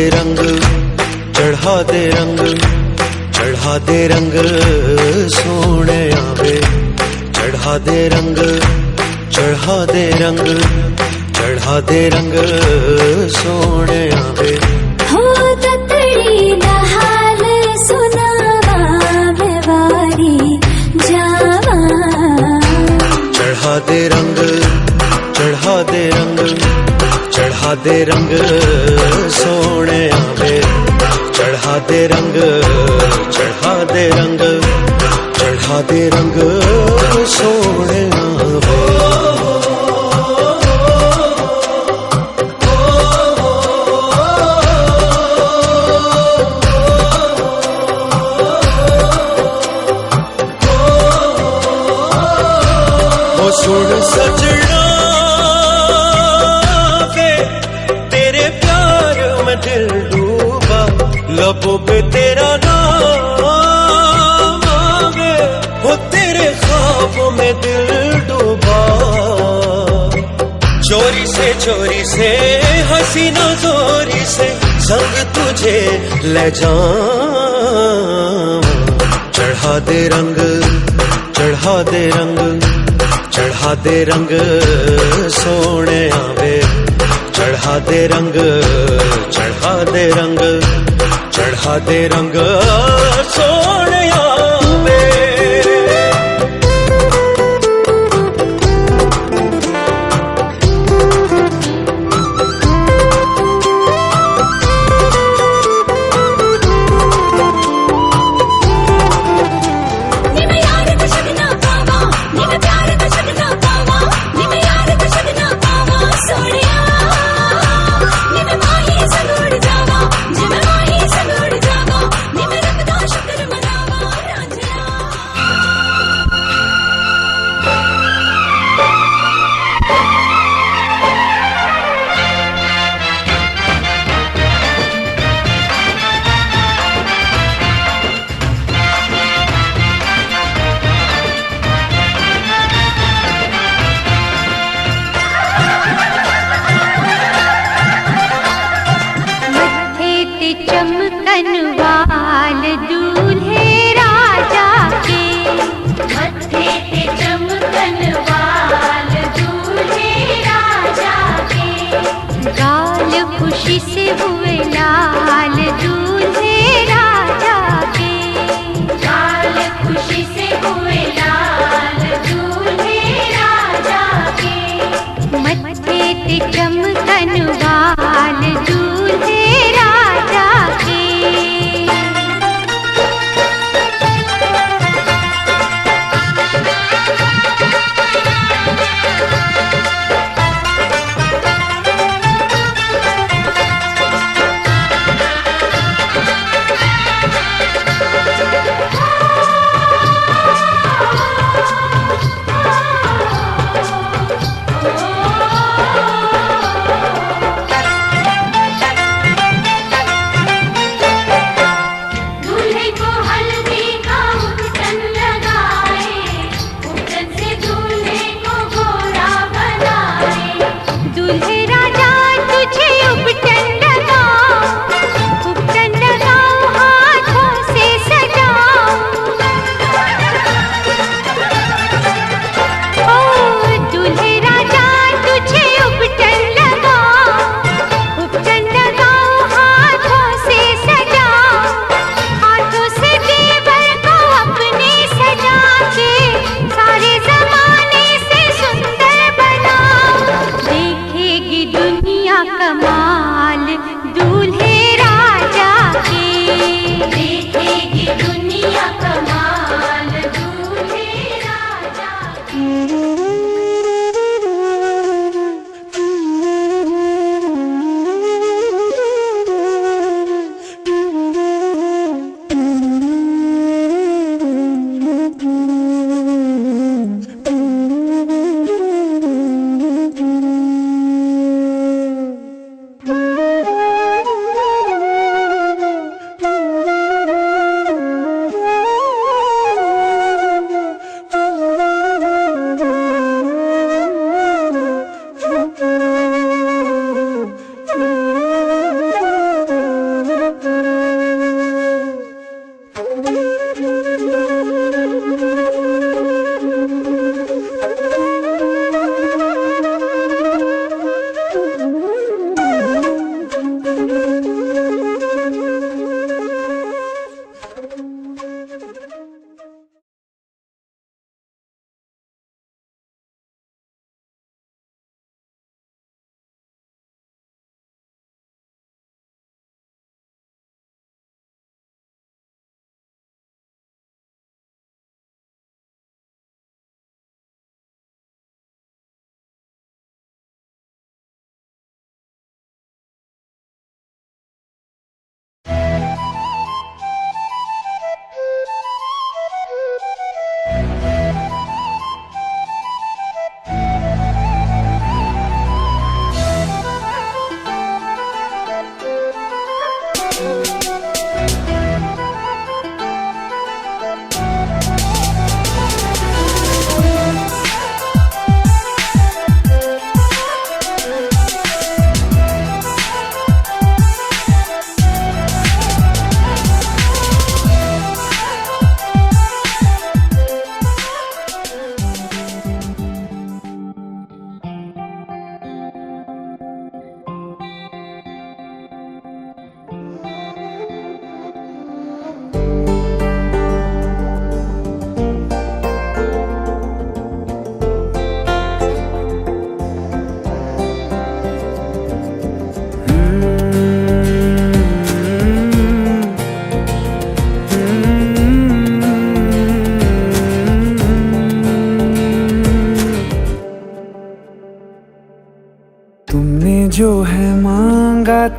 रंग, चढ़ा दे रंग, चढ़ा दे रंग सोने आवे। चढ़ा दे रंग, चढ़ा दे रंग, चढ़ा दे रंग सोने आवे। हो ततड़ी दा हाल सुनावा मैं वारी जावा। चढ़ा दे रंग, चढ़ा दे रंग, चढ़ा दे रंग सोने आवे। चढ़ा दे रंग, चढ़ा दे रंग, चढ़ा दे रंग सोने आवे। ओ सुन सजना के तेरे प्यार में दिल डूबा। लबों पे तेरा नाम आवे, हो तेरे ख्वाबों में दिल डूबा। चोरी से हसीना जोरी से संग तुझे ले जाऊं। चढ़ा दे रंग, चढ़ा दे रंग, चढ़ा दे रंग सोने आवे। चढ़ा दे रंग, चढ़ा दे रंग, चढ़ा दे रंग सोने आवे। शुक्र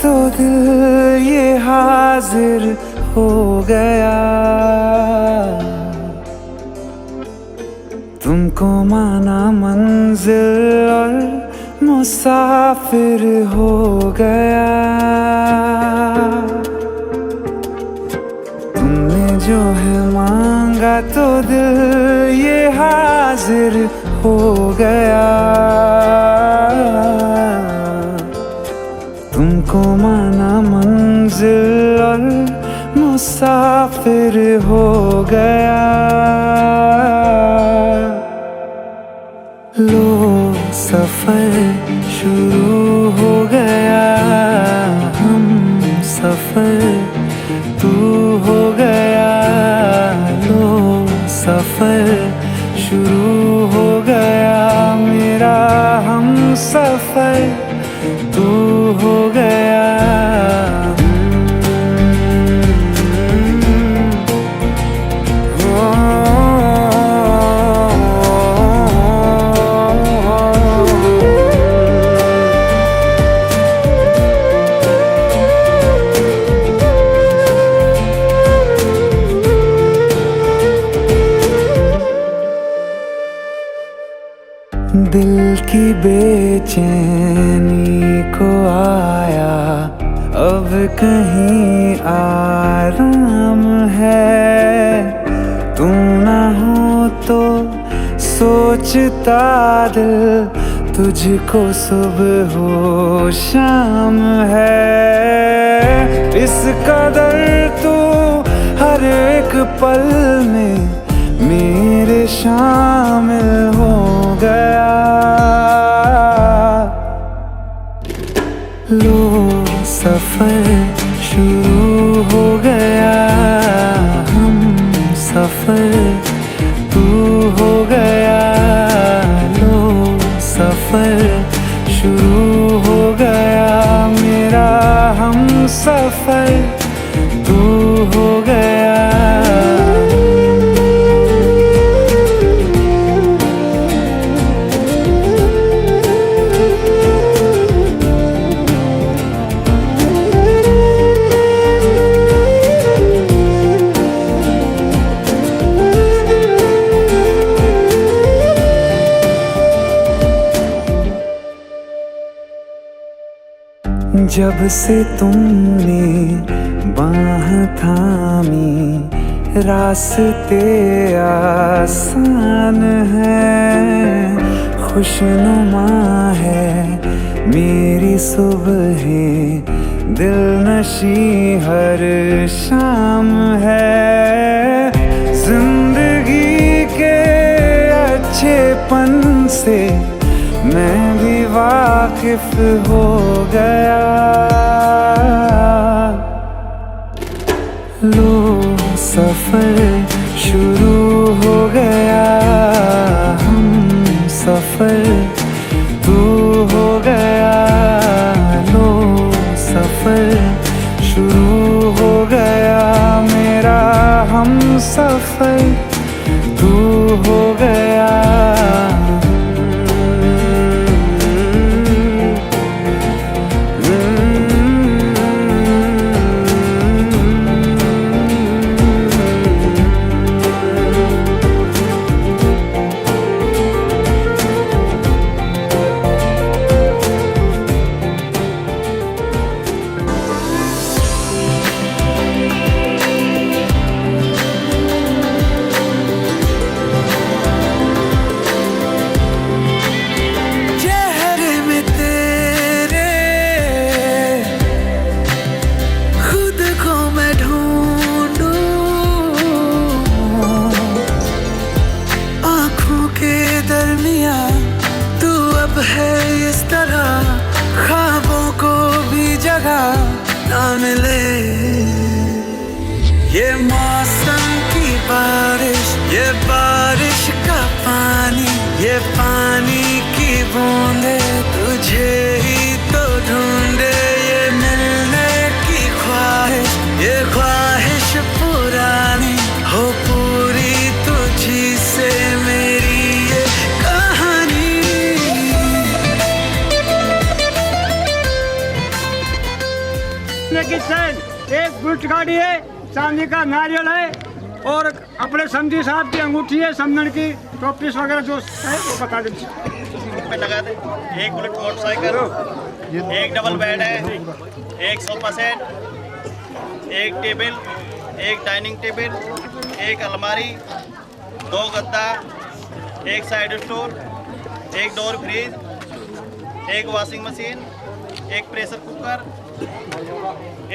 तो दिल ये हाजिर हो गया। तुमको माना मंजिल और मुसाफिर हो गया। तुमने जो है मांगा तो दिल ये हाजिर हो गया। तुमको माना मंजिल और मुसाफिर हो गया। लो सफर शुरू हो गया। हम सफर तू हो गया। लो सफर शुरू हो गया। मेरा हम सफर तू हो गया। दिल की बेचैनी को आया अब कहीं आराम है। तू ना हो तो सोचता दिल तुझको सुबह हो शाम है। इस कदर तू हर एक पल में मेरे शामिल हो गया। लो सफर शुरू हो गया। हम सफर तू हो गया। लो सफर शुरू हो गया। मेरा हम सफर तू हो गया। जब से तुमने बाह थामी रास्ते आसान है। खुशनुमा है मेरी सुबहें, दिल नशी हर शाम है। जिंदगी के अच्छेपन से मैं भी वाकिफ हो गया। लो सफर शुरू हो गया। हम सफर तू हो गया। लो सफर शुरू हो गया। मेरा हम सफर तू हो गया। है इस तरह ख्वाबों को भी जगह ना मिले। ये मौसम की बारिश, ये बारिश का पानी, ये पानी की बूंदे तुझे ही तो ढूंढे। ये मिलने की ख्वाहिश, ये ख्वाहिश पुरानी हो पूरी तुझी से मेरी ये कहानी। साड़ी है, चांदी का नारियल है और अपने समझी साहब की अंगूठी है, समदन की टोपीस वगैरह जो है वो बता दीजिए। लगा दे। एक बुलेट मोटरसाइकिल, एक डबल बेड है, एक सोफा सेट, एक टेबल, एक डाइनिंग टेबल, एक अलमारी, 2 गद्दा, एक साइड स्टोर, एक डोर फ्रिज, एक वॉशिंग मशीन, एक प्रेशर कुकर,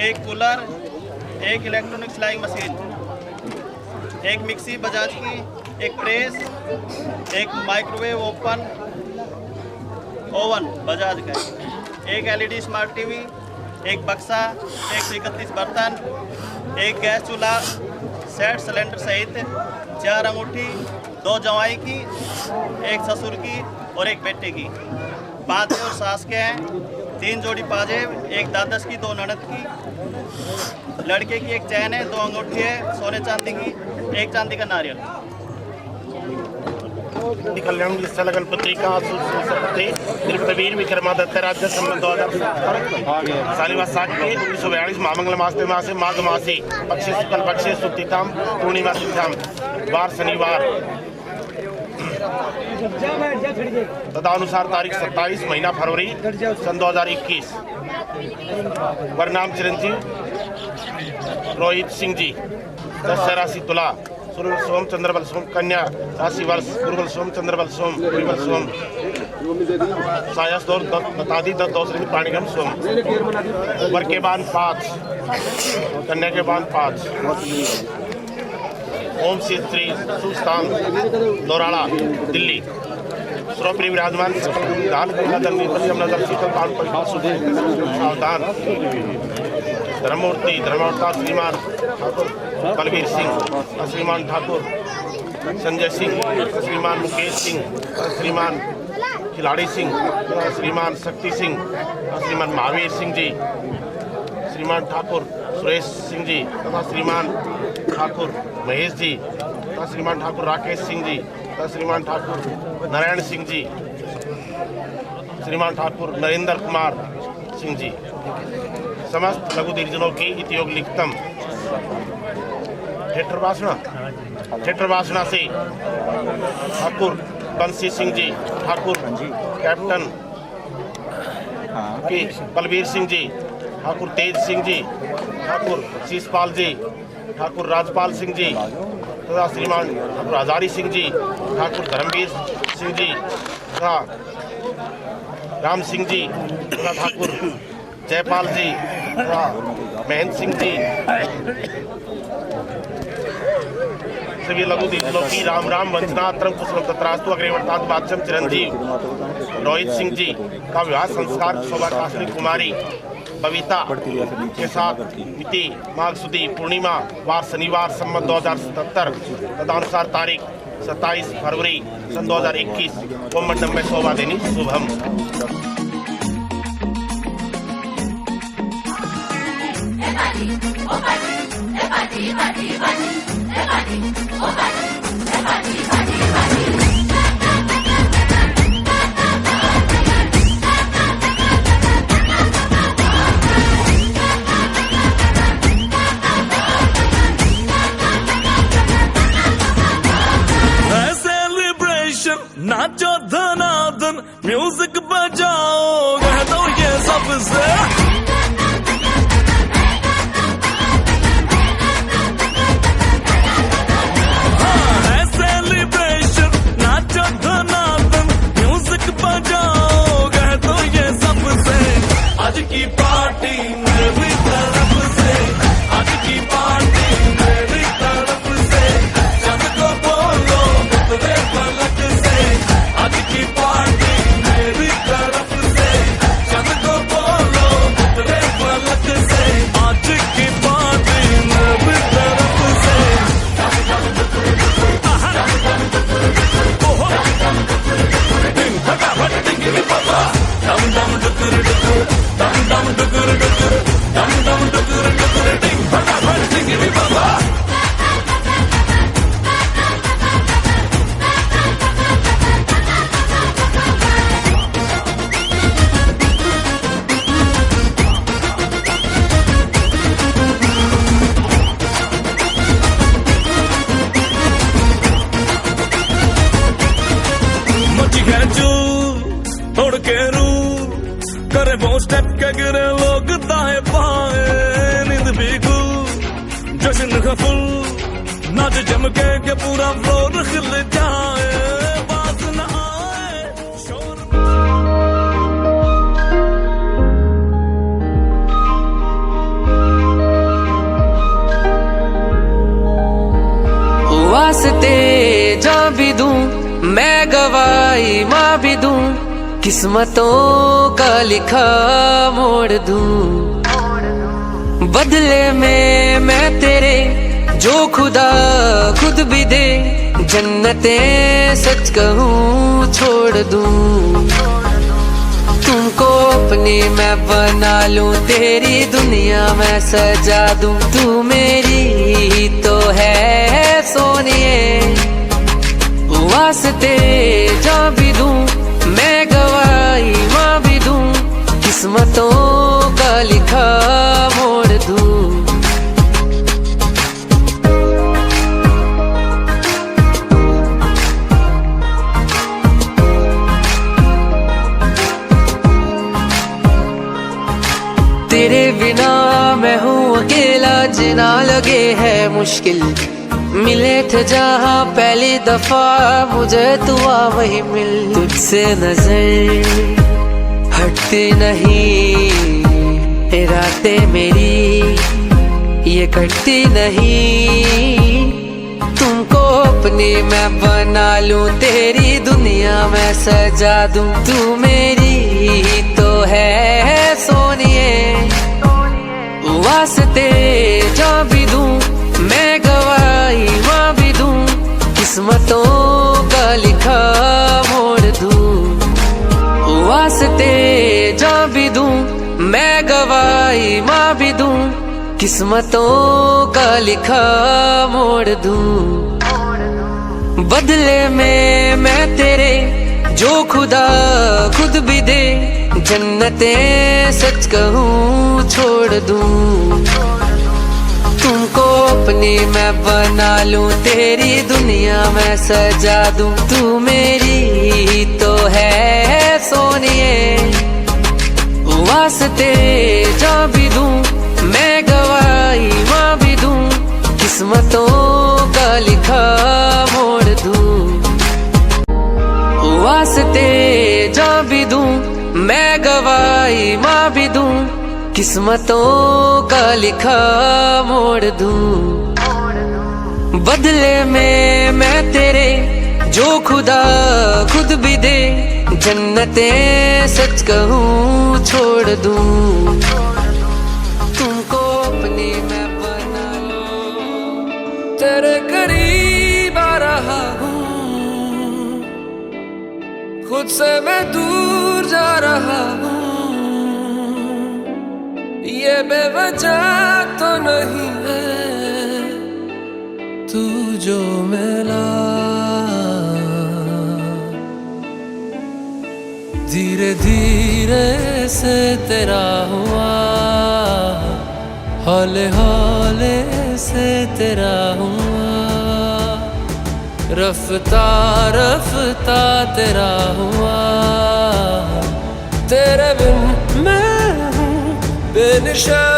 एक कूलर, एक इलेक्ट्रॉनिक सिलाई मशीन, एक मिक्सी बजाज की, एक प्रेस, एक माइक्रोवेव ओवन बजाज का, एक एलईडी स्मार्ट टीवी, एक बक्सा, 131 बर्तन, एक गैस चूल्हा सेट सिलेंडर सहित 4 अंगूठी, 2 जवाई की, एक ससुर की और एक बेटे की, 5 और सास के हैं, 3 जोड़ी पाजेब, एक दादस की, 2 ननद की, लड़के की एक चैन है, 2 अंगूठी है सोने चांदी की, एक चांदी का नारियल। कल्याण स्थल पत्रिका वीर विक्रमादित्य राज्य संबंध 2000 सालिवास साठ के 1942 महामंगल मासे माघ मासी पक्षी शुक्ल पक्षी सुक्तिताम पूर्णिमा तिथ्याम वार शनिवार तदनुसार तारीख 27 महीना फरवरी सन 2021 वर्नाम चिरंजीव रोहित सिंह जी 10 राशि तुला सूर्य सोम चंद्रबल सोम कन्या राशि वर्ष गुरुबल सोम चंद्रबल सोम गुरुबल सोम सायस दौर बतादी 10 पाणिगम सोम वर के बाद 5 कन्या के बाद 5 ओम श्री सुस्थान दौराड़ा दिल्ली श्रोप्रिय विराजमान सावधान धर्ममूर्ति धर्मवता श्रीमान ठाकुर बलबीर सिंह श्रीमान ठाकुर संजय सिंह श्रीमान मुकेश सिंह श्रीमान खिलाड़ी सिंह श्रीमान शक्ति सिंह श्रीमान महावीर सिंह जी श्रीमान ठाकुर सुरेश सिंह जी तथा श्रीमान ठाकुर महेश जी तथा श्रीमान ठाकुर राकेश सिंह जी तथा श्रीमान ठाकुर नारायण सिंह जी श्रीमान ठाकुर नरेंद्र कुमार सिंह जी समस्त लघु दीर्घजनों की इतियोग लिखतम थिएटर वासना से ठाकुर बंसी सिंह जी ठाकुर कैप्टन के बलबीर सिंह जी ठाकुर तेज सिंह जी ठाकुर शीशपाल जी ठाकुर राजपाल सिंह जी तथा श्रीमान ठाकुर हजारी सिंह जी ठाकुर धर्मवीर सिंह जी तथा राम सिंह जी तथा ठाकुर जयपाल जी तथा महेंद्र सिंह जी सभी लघु दीर्घजनों की राम राम वंदना त्रम कुशल तत्रास्तु अग्रेवर्तात् बादशम चिरंजीव रोहित सिंह जी का विवाह संस्कार शोभा काश्मी कुमारी बबीता के साथ मिति माघ सुदी पूर्णिमा वार शनिवार संबत 2077 तदनुसार तारीख 27 फरवरी सन 2021 को मंडप में शोभा देनी शुभम। नाचो धनाधन म्यूजिक बजाओ कह दो ये सबसे आज की पार्टी मेरी तरफ से आज की पार्टी मेरी तरफ से जब को बोलो तेरे पलक से आज की पार्टी मेरी जम के पूरा फ्लोर खिल जाए, बात न आए शोर। वास्ते जा भी दूं मैं, गवाही माँ भी दूं, किस्मतों का लिखा मोड़ दूं। बदले में मैं तेरे जो खुदा खुद भी दे, जन्नतें सच कहूँ छोड़ दूं। तुमको अपनी मैं बना लूं, तेरी दुनिया मैं सजा दूं। तू मेरी ही तो है सोनिए, वास्ते जा भी दूं मैं, गवाही माँ भी दूं, किस्मतों का लिखा मोड़ दूं। तेरे बिना मैं हूँ अकेला, जीना लगे है मुश्किल। मिले थे जहाँ पहली दफा, मुझे तू आ वही मिल। तुझसे नजर हटती नहीं, रातें मेरी ये कटती नहीं। तुमको अपनी मैं बना लूं, तेरी दुनिया मैं सजा दूं। तू मेरी ही तो है सोनिए, वास्ते जा भी दूं मैं, गवाही माँ भी दूं, किस्मतों का लिखा मोड़ दूं। वास्ते जा भी दूं मैं, गवाही माँ भी दूं, किस्मतों का लिखा मोड़ दूं। बदले में मैं तेरे जो खुदा खुद भी दे, जन्नतें सच कहूँ छोड़ दूं। तुमको अपनी मैं बना लूं, तेरी दुनिया मैं सजा दूं। तू मेरी ही तो है सोनिए, वास्ते जा भी दूं मैं, गवाही माँ भी दूं, किस्मतों का लिखा मोड़ दूं। वास्ते जा भी दूं मैं, गवाही माँ भी दूं, किस्मतों का लिखा मोड़ दूं। बदले में मैं तेरे जो खुदा खुद भी दे, जन्नतें सच कहूँ छोड़ दूं। तुमको अपनी मैं बना लूं, तेरे करीब आ रहा हूँ, खुद से मैं दूर जा रहा हूँ। ये बेवजह तो नहीं है तू जो मिला, धीरे धीरे से तेरा हुआ, हौले हौले से तेरा हुआ, रफ्ता रफ्ता तेरा हुआ। तेरे बिन मैं हूँ बेनिशान,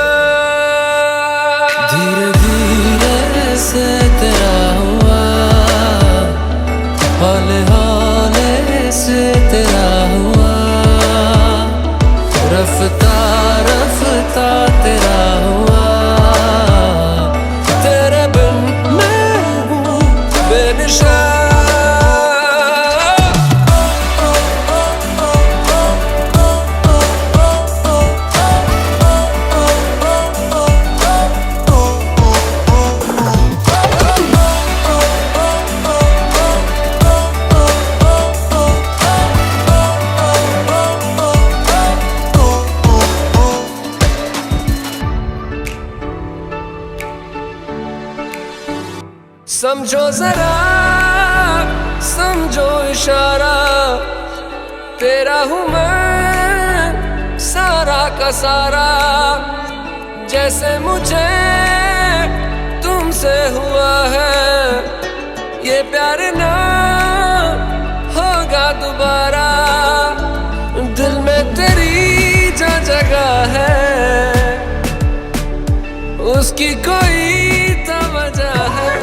धीरे धीरे से तेरा हुआ, हौले हौले से तेरा हुआ, रफ्ता रफ्ता तेरा हुआ। तेरे बिन मैं हूँ बेनिशान। समझो जरा समझो इशारा, तेरा हूँ मैं सारा का सारा। जैसे मुझे तुमसे हुआ है, ये प्यार ना होगा दोबारा। दिल में तेरी जो जगह है, उसकी कोई तो वजह है।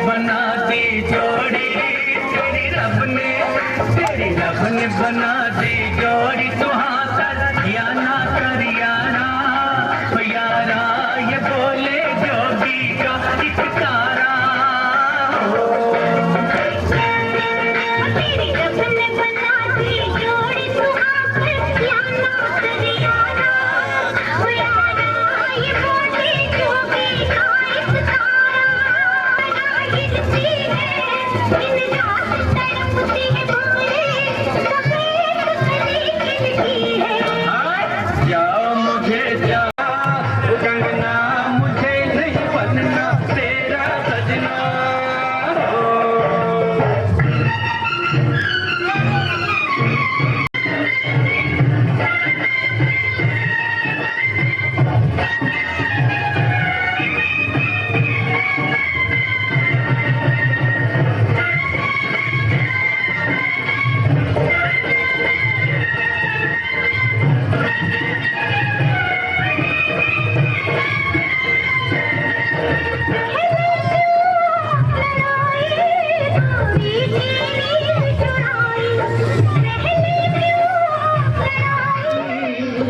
बना दी जोड़ी, तेरी रब ने बना दी जोड़ी। तू हाँ कर या ना कर यारा, ओ यारा ये बोले जोगी का एक तारा। तेरी रब ने बना दी जोड़ी, तू हाँ कर या ना कर यारा, ओ यारा ये बोले जोगी का एक तारा। गिरती है दिन रात तड़पती है बोले, जाओ मुझे जाओ कंगना, मुझे नहीं बनना तेरा सजना।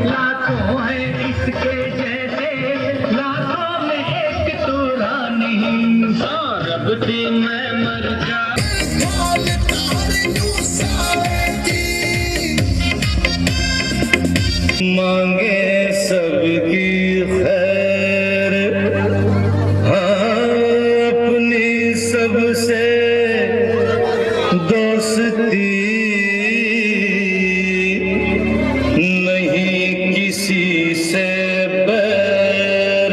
लाखों है इसके जैसे, लाखों में एक तू रानी। रब दी मैं मर जा। मांगे सबकी खैर, हाँ अपनी सबसे दोस्ती, नहीं किसी से बैर।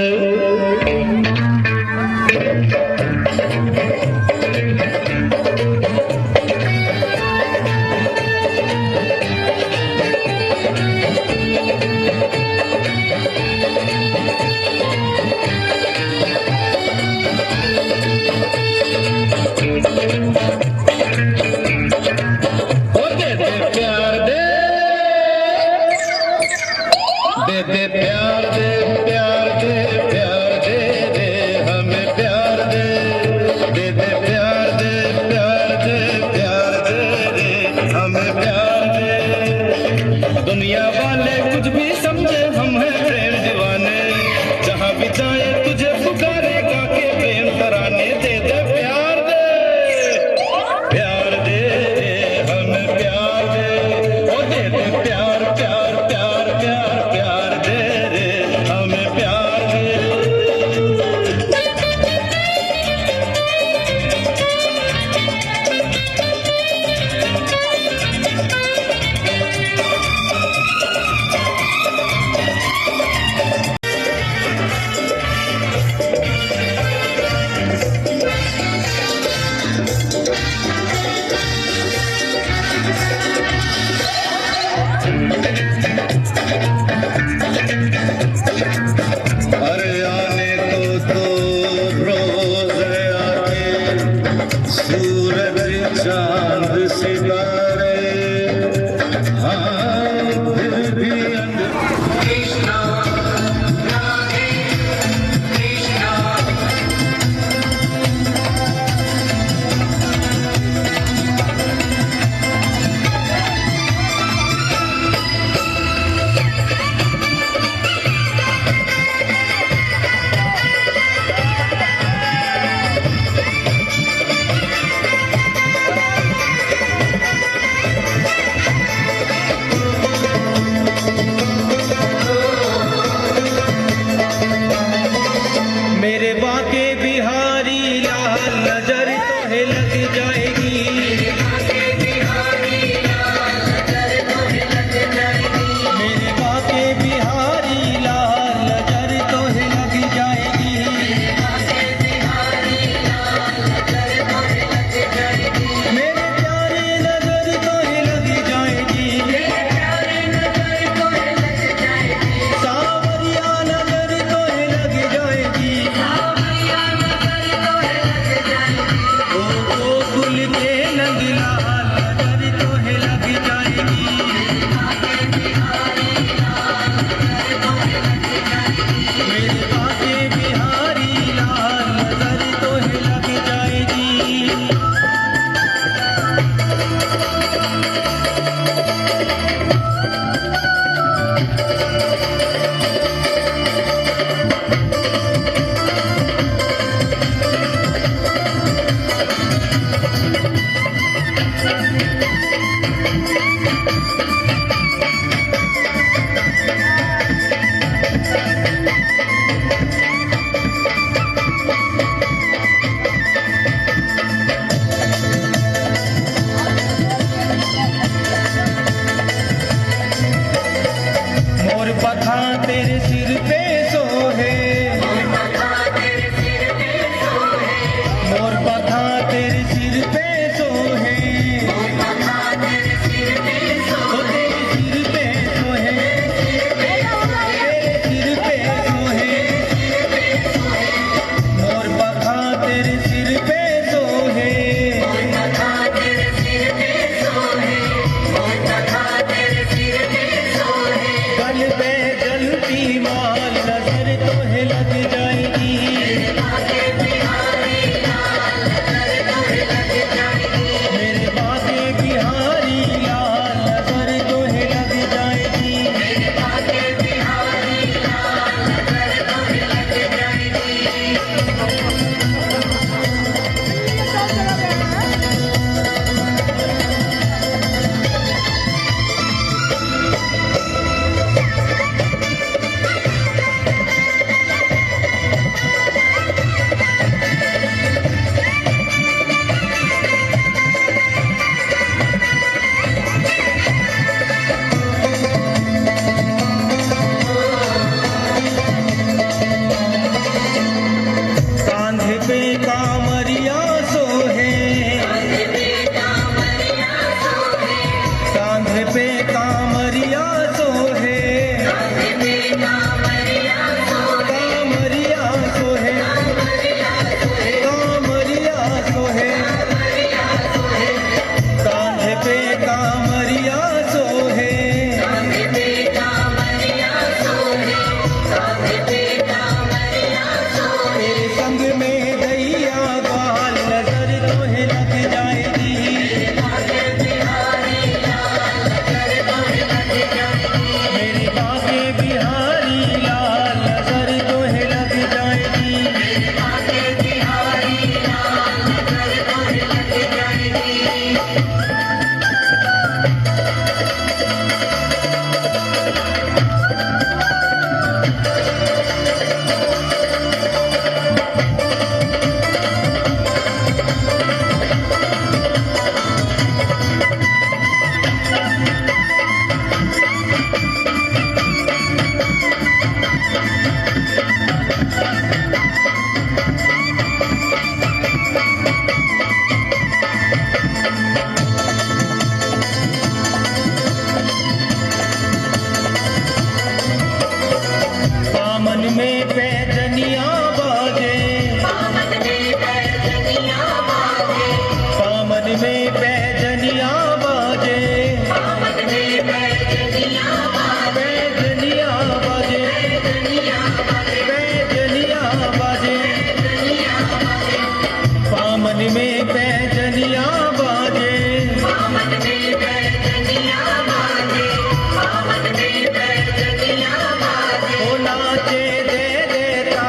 दामन में पैजनिया बाजे, दामन में पैजनिया बाजे, दामन में पैजनिया बाजे। ओ नाचे दे देता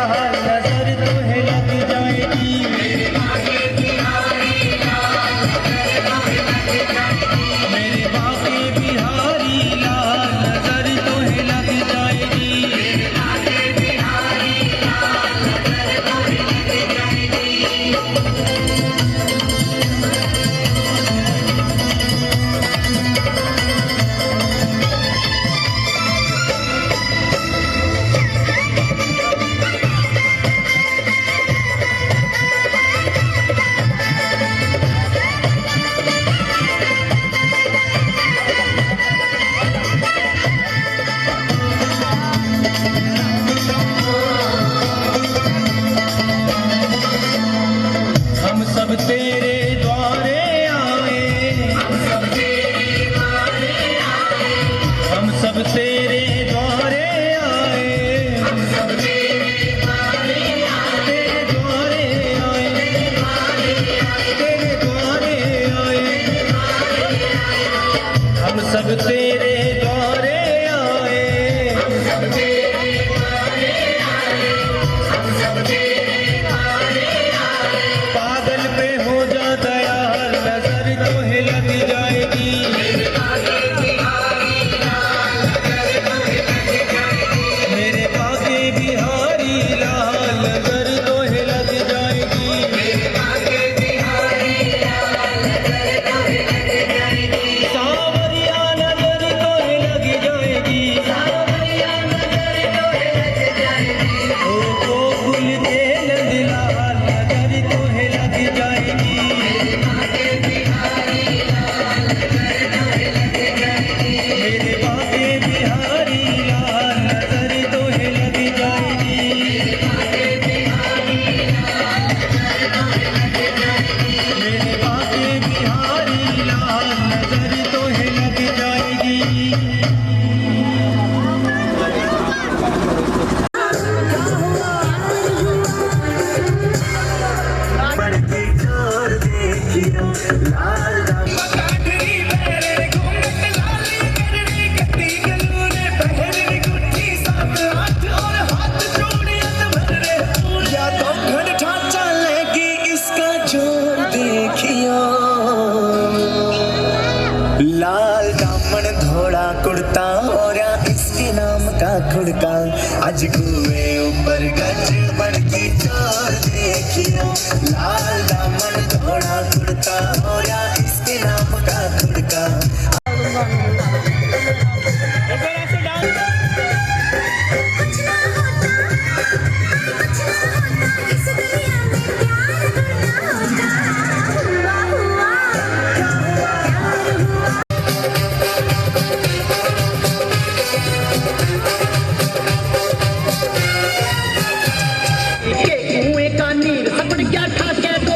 नजर तुम्हें लग जाएगी, मेरे बाके बिहारी लाल नजर तुम्हें लग जाएगी, मेरे बाके बिहारी लाल नजर तुम्हें लग जाएगी, मेरे बाके बिहारी लाल नजर तुम्हें लग जाएगी। हम सब तेरे द्वारे आए, हम सब तेरे द्वारे आए, हम सब तेरे द्वारे आए, हम सब तेरे द्वारे आए, तेरे द्वारे आए, तेरे द्वारे आए, हम सब तेरे द्वारे आए, हम सब तेरे द्वारे आए, हम सब तेरे द्वारे आए। पागल पे हो जा दयाल नजर तुम्हें लग जाएगी, मेरे बाके बिहारी लाल नजर तुम्हें लग जाएगी, मेरे बाके बिहारी लाल नजर तुम्हें लग जाएगी, मेरे बाके बिहारी लाल नजर तुम्हें लग जाएगी। सावरिया नजर तुम्हें लग जाएगी, सावरिया नजर तुम्हें लग जाएगी। ओ गोकुल के नंदलाल नजर तुम्हें लग जाएगी, मेरे बाके बिहारी लाल नजर तुम्हें लग जाएगी, मेरे बाके बिहारी लाल नजर तुम्हें लग जाएगी, मेरे बाके बिहारी लाल नजर तुम्हें लग जाएगी, मेरे बाके बिहारी लाल नजर तुम्हें लग जाएगी। लाल दामन धोड़ा कुर्ता और इसके नाम का खुड़का, आज कुएं ऊपर गज बढ़ती चोर देखियो। लाल दामन धोड़ा कुर्ता और इसके नाम का खुड़का। कुएं का नीर सपड़ गया था के दो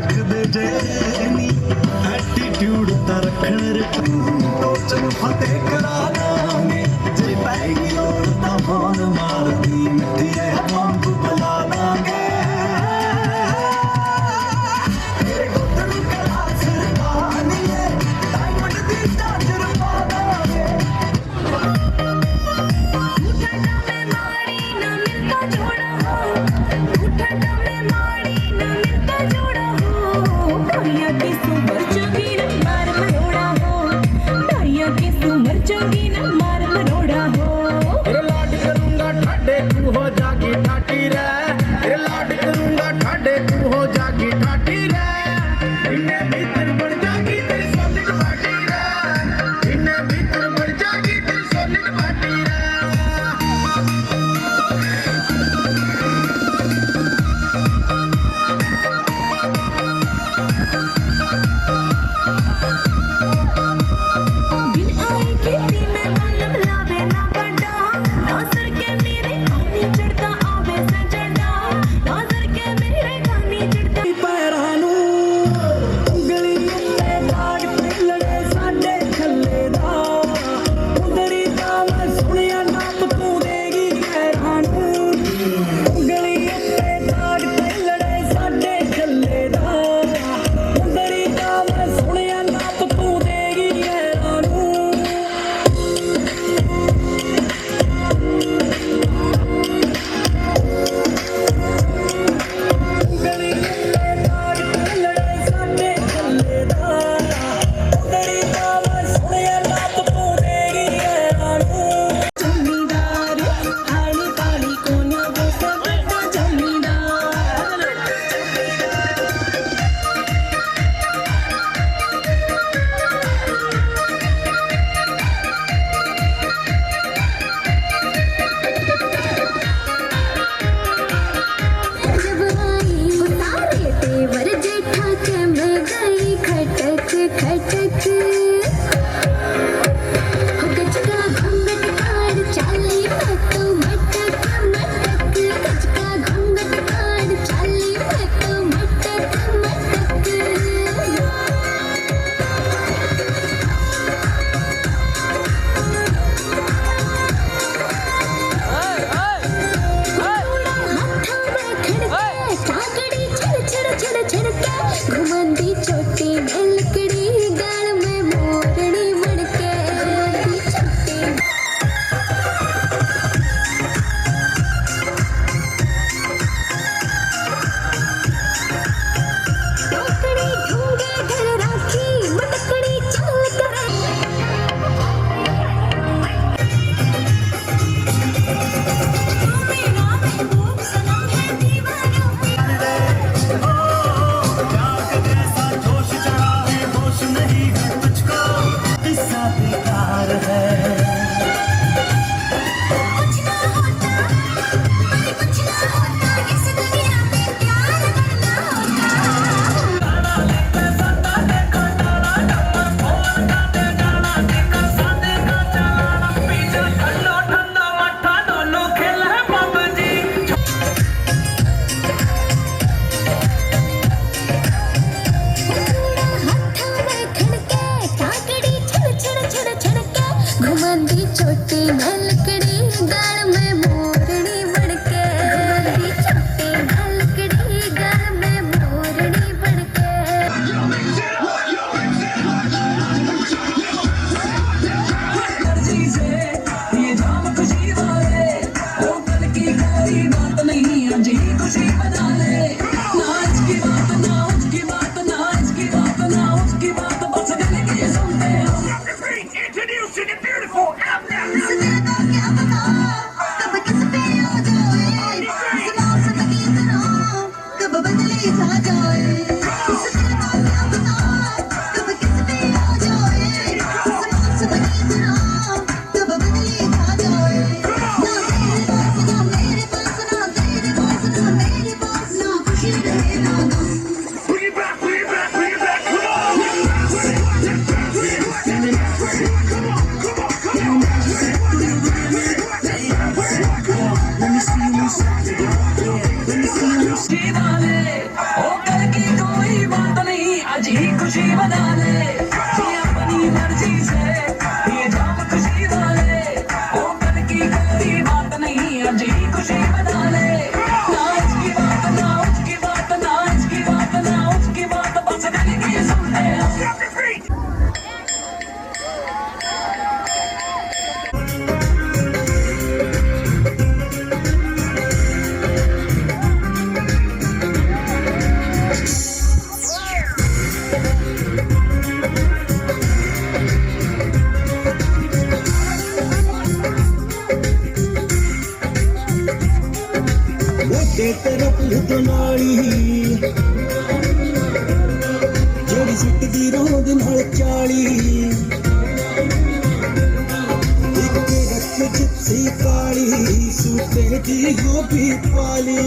रखदे जे नी एटीट्यूड ता रखण रे टोचन फतेह करा दांगे जे पैगी लोड़ ता फोन मार दी मिठी है बंब बुला दांगे तेरे गुदरू कला सरबानी है डायमंड दी चादर पा दांगे तेरे लाड करूंगा ठाडे तू हो जागी ठाटी रे तेरे लाड करूंगा ठाडे तू हो जागी ठाटी रे इन्हें भीतर बढ़ जागी तेरी सोनिक बाटी रे इन्हें भीतर बढ़ जागी तेरी सोनिक बाटी रे घुमंदी चोटी में लकड़ी गाल में मोरनी मड़के घुमंदी चोटी टोकरी ढूंढे घर राखी मटकड़ी चल करे घुमंदी चोटी में लकड़ी गाल में मोरनी बड़के घुमंदी चोटी में लकड़ी गाल में मोरनी बड़के ओ कल की कोई बात बना ले ये अपनी मर्जी से ये जाम खुशी वाले वो कल की गलती बात नहीं आज ही खुशी बना ले ना इसकी बात ना उसकी बात ना इसकी बात ना उसकी बात बस दिल की सुनते मोटे तरफ लुटनाली ਜਿਹੜੀ ਸੁੱਟਦੀ ਰੋਂਦ ਨਾਲ 40 ਇੱਕ ਰੱਖ ਜਿੱਤੀ ਕਾਲੀ ਸੂਤੇ ਦੀ ਗੋਭੀ ਪਾਲੀ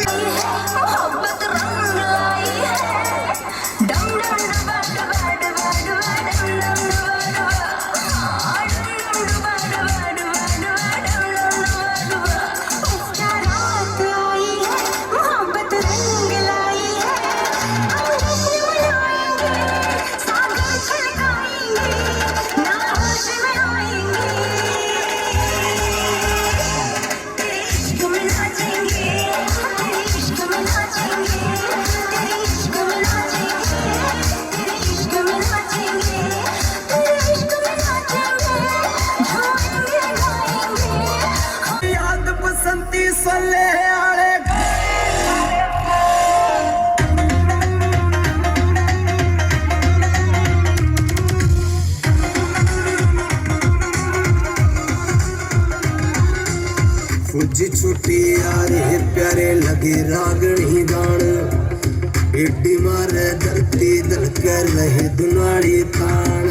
मोहब्बत रंग लाई है डम डम डम डम मोहब्बत रंग लाई है सागर छलकाएंगे नाश में आएंगे तेरे इश्क में नाचेंगे तेरे इश्क में नाचेंगे तेरे इश्क में नाचेंगे तेरे इश्क में नाचेंगे तेरे इश्क में नाचेंगे झूमेंगे गाएंगे याद बसंती सले आले फौजी छुट्टी यारे प्यारे लगे रागणी गान एडी मारे धरती दल कर रहे दुनाड़ी तान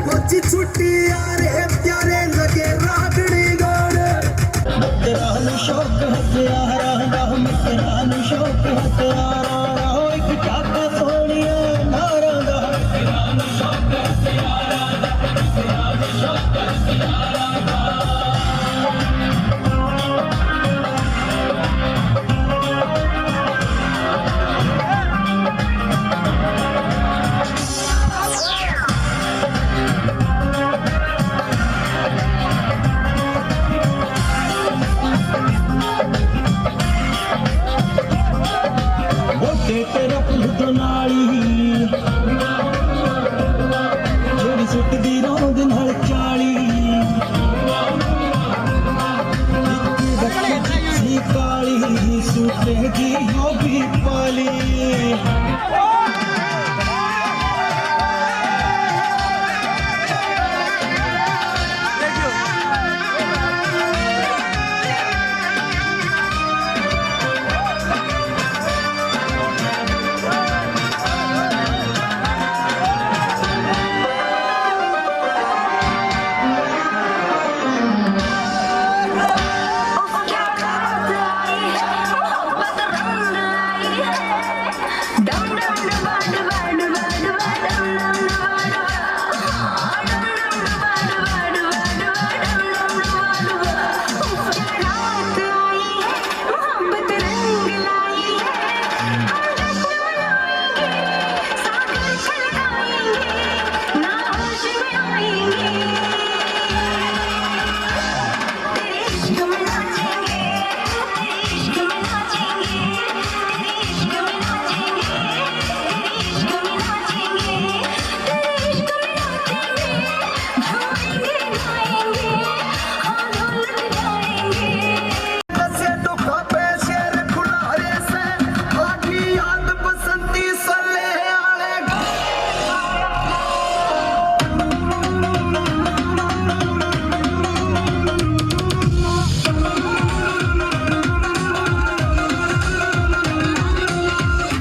फौजी छुट्टी यारे प्यारे लगे रागणी गान तेरा शौक हथियारा तेरा शौक हथियारा एक जाता सोनिया नारा मोटे तरफ लुटनाली ਜਿਹੜੀ ਸੁੱਟਦੀ ਰੋਂਦ ਨਾਲ 40 ਇੱਕ ਰੱਖ ਜਿੱਤੀ ਕਾਲੀ ਸੂਤੇ ਦੀ ਗੋਭੀ ਪਾਲੀ क्या रात आई है मोहब्बत रंग लाई है डम डम डबा डबा डबा डबा डम डम डबा डबा क्या रात आई है मोहब्बत रंग लाई है जश्न मनाएंगे सागर छलकाएंगे नाश में आएंगे तेरे इश्क में नाचेंगे तेरे इश्क में नाचेंगे तेरे इश्क में नाचेंगे तेरे इश्क में नाचेंगे तेरे इश्क में नाचेंगे झूमेंगे गाएंगे हाँ ढोलक जाएंगे से दुखा पे शेर खुलारे से आखी याद बसंती सले आले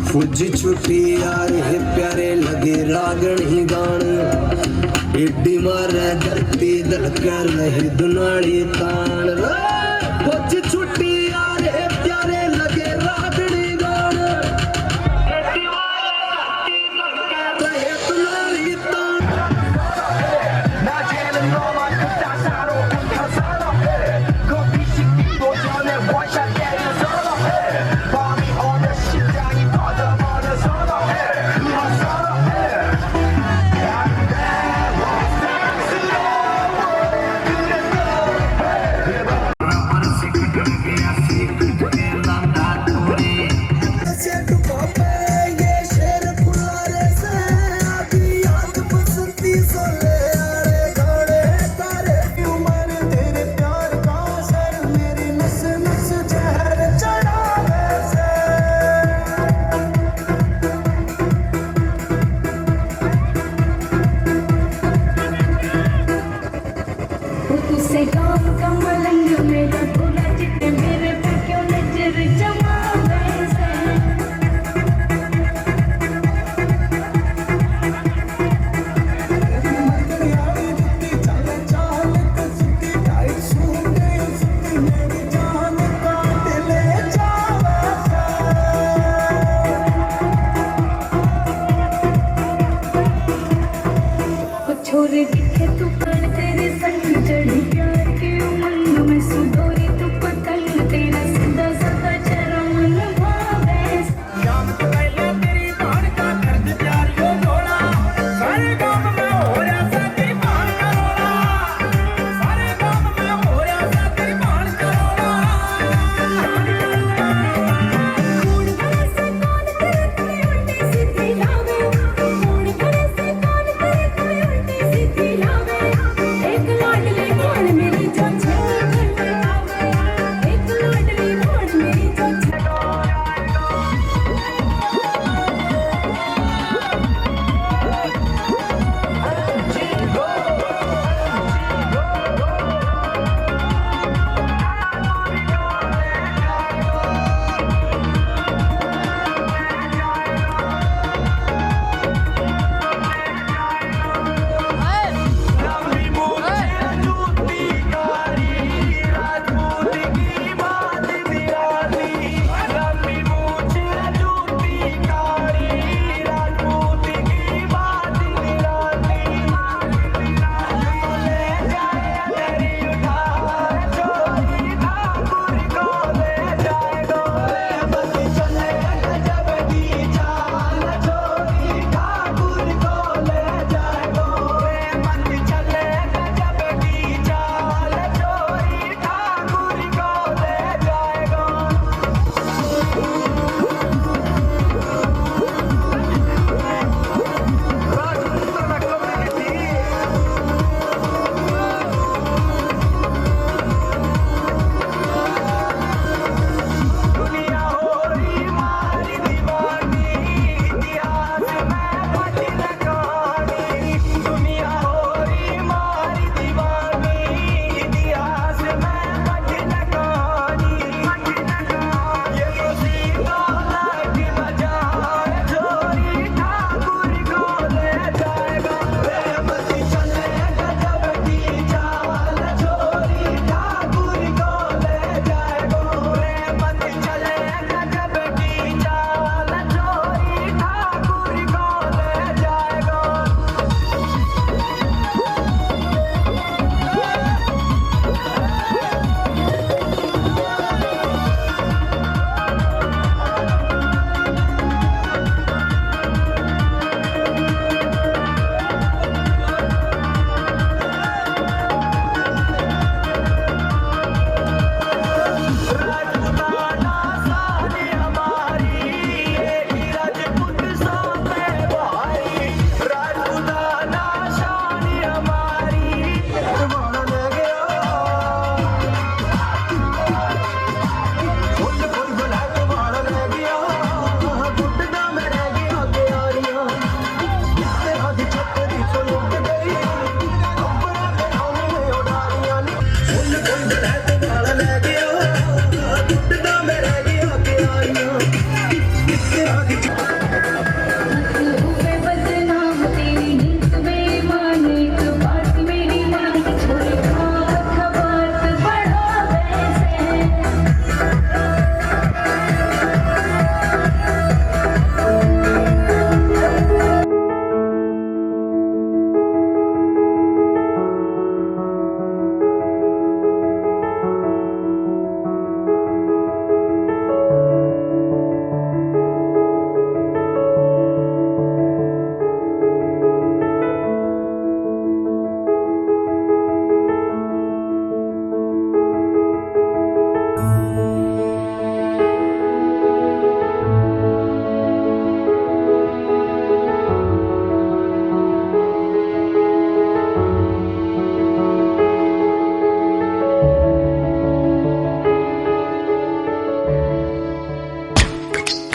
फौजी छुट्टी यारे प्यारे लगे रागणी गान एडी मारे धरती दल कर रही दुनाड़ी तान फौजी छुट्टी यारे प्यारे लगे रागणी गान एडी मारे धरती दल कर रही दुनाड़ी तान ना जेल नो मान छोरे दिखे तू पर तेरे संग चढ़ी प्यार के उमंग में सुधोरी तू पतंग तेरा